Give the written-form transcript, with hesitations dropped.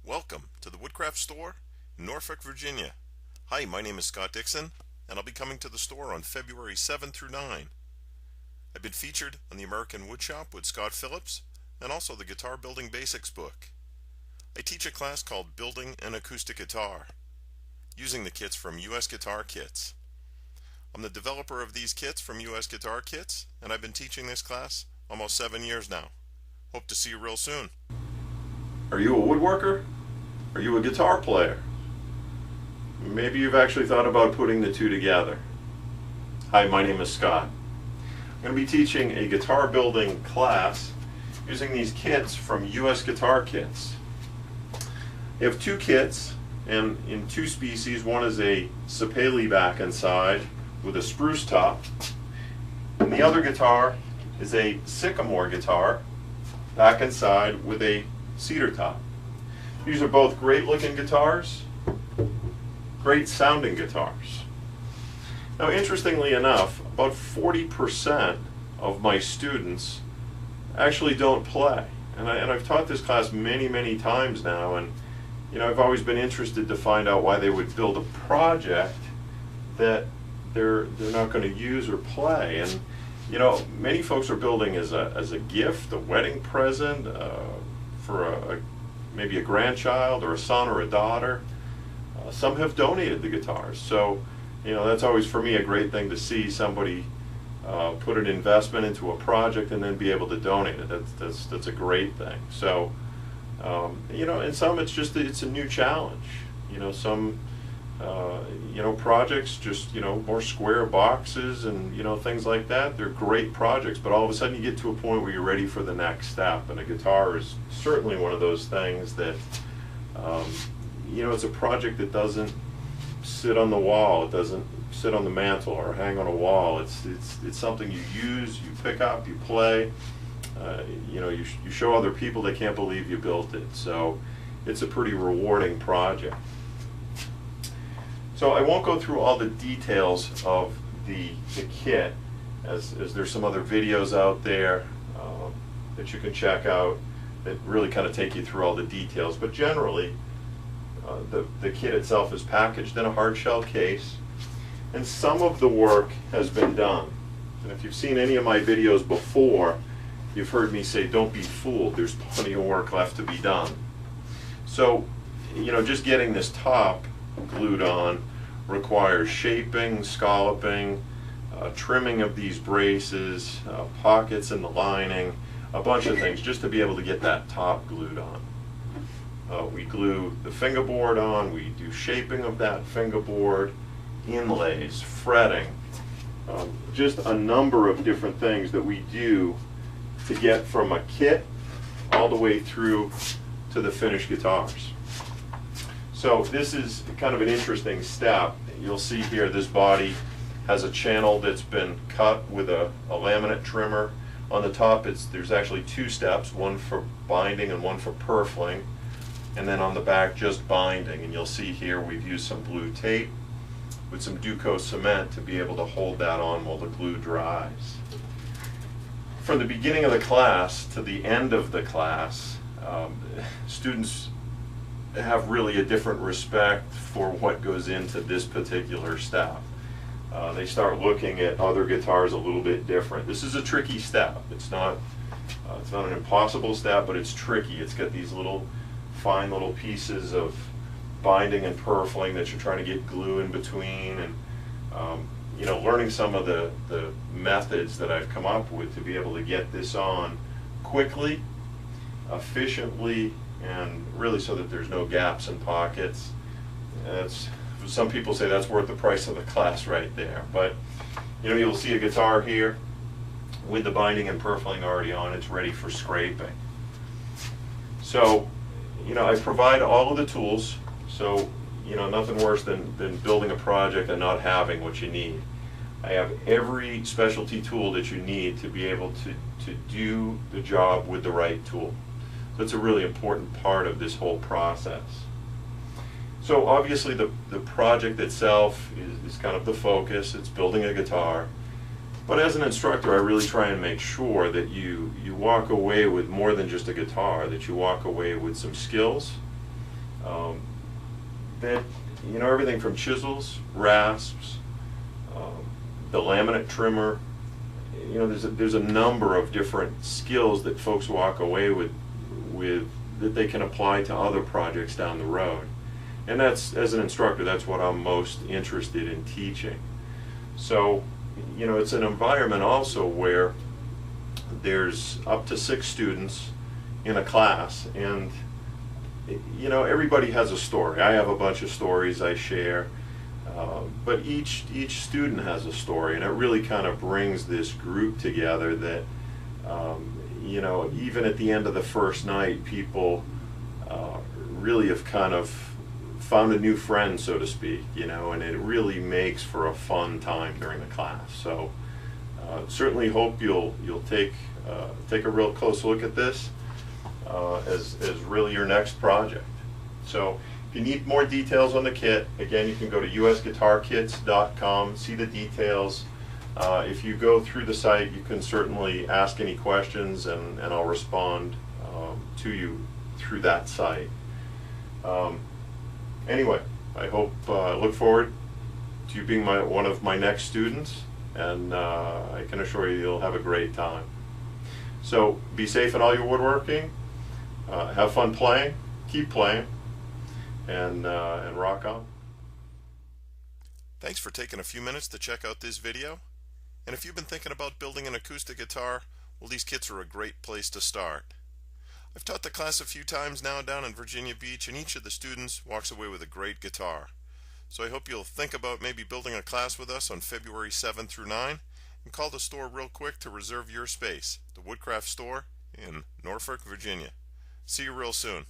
Welcome to the Woodcraft store in Norfolk, Virginia. Hi, my name is Scott Dixon, and I'll be coming to the store on February 7 through 9. I've been featured on the American Woodshop with Scott Phillips and also the Guitar Building Basics book. I teach a class called Building an Acoustic Guitar, using the kits from US Guitar Kits. I'm the developer of these kits from US Guitar Kits, and I've been teaching this class almost 7 years now. Hope to see you real soon. Are you a woodworker? Are you a guitar player? Maybe you've actually thought about putting the two together. Hi, my name is Scott. I'm going to be teaching a guitar building class using these kits from US Guitar Kits. They have two kits, and in two species. One is a sapele back and side with a spruce top, and the other guitar is a sycamore guitar back and side with a cedar top. These are both great looking guitars, great sounding guitars. Now, interestingly enough, about 40% of my students actually don't play. And I've taught this class many times now, and I've always been interested to find out why they would build a project that they're not going to use or play. And many folks are building as a gift, a wedding present, for maybe a grandchild or a son or a daughter. Some have donated the guitars, so that's always for me a great thing to see somebody put an investment into a project and then be able to donate it. That's a great thing. So and some it's a new challenge. Some projects just more square boxes and things like that. They're great projects, but all of a sudden you get to a point where you're ready for the next step, and a guitar is certainly one of those things that it's a project that doesn't sit on the wall, it doesn't sit on the mantle or hang on a wall. It's something you use, you pick up, you play. You show other people, they can't believe you built it. So it's a pretty rewarding project. So I won't go through all the details of the kit, as there's some other videos out there that you can check out that really kind of take you through all the details. But generally, the kit itself is packaged in a hard shell case, and some of the work has been done. And if you've seen any of my videos before, you've heard me say, don't be fooled, there's plenty of work left to be done. So, just getting this top glued on requires shaping, scalloping, trimming of these braces, pockets in the lining, a bunch of things just to be able to get that top glued on. We glue the fingerboard on, we do shaping of that fingerboard, inlays, fretting, just a number of different things that we do to get from a kit all the way through to the finished guitars. So this is kind of an interesting step. You'll see here this body has a channel that's been cut with a laminate trimmer. On the top there's actually two steps, one for binding and one for purfling, and then on the back just binding. And you'll see here we've used some blue tape with some Duco cement to be able to hold that on while the glue dries. From the beginning of the class to the end of the class, students have really a different respect for what goes into this particular step. They start looking at other guitars a little bit different. This is a tricky step. It's not an impossible step, but it's tricky. It's got these fine little pieces of binding and purfling that you're trying to get glue in between, and learning some of the methods that I've come up with to be able to get this on quickly, efficiently, and really so that there's no gaps and pockets. Some people say that's worth the price of the class right there. But you'll see a guitar here with the binding and purfling already on. It's ready for scraping. So I provide all of the tools. So nothing worse than building a project and not having what you need. I have every specialty tool that you need to be able to do the job with the right tool. That's a really important part of this whole process. So obviously the project itself is kind of the focus. It's building a guitar. But as an instructor, I really try and make sure that you walk away with more than just a guitar, that you walk away with some skills that, you know, everything from chisels, rasps, the laminate trimmer. You know, there's a number of different skills that folks walk away with that they can apply to other projects down the road. And that's, as an instructor, that's what I'm most interested in teaching. So, you know, it's an environment also where there's up to 6 students in a class, and you know, everybody has a story. I have a bunch of stories I share, but each student has a story, and it really kind of brings this group together that, you know, even at the end of the first night, people really have kind of found a new friend, so to speak, you know, and it really makes for a fun time during the class. So certainly hope you'll take a real close look at this as really your next project. So if you need more details on the kit, again, you can go to usguitarkits.com, see the details. If you go through the site, you can certainly ask any questions, and I'll respond to you through that site. Anyway, I look forward to you being one of my next students, and I can assure you you'll have a great time. So be safe in all your woodworking, have fun playing, keep playing, and rock on. Thanks for taking a few minutes to check out this video. And if you've been thinking about building an acoustic guitar, well, these kits are a great place to start. I've taught the class a few times now down in Virginia Beach, and each of the students walks away with a great guitar. So I hope you'll think about maybe building a class with us on February 7 through 9, and call the store real quick to reserve your space, the Woodcraft store in Norfolk, Virginia. See you real soon.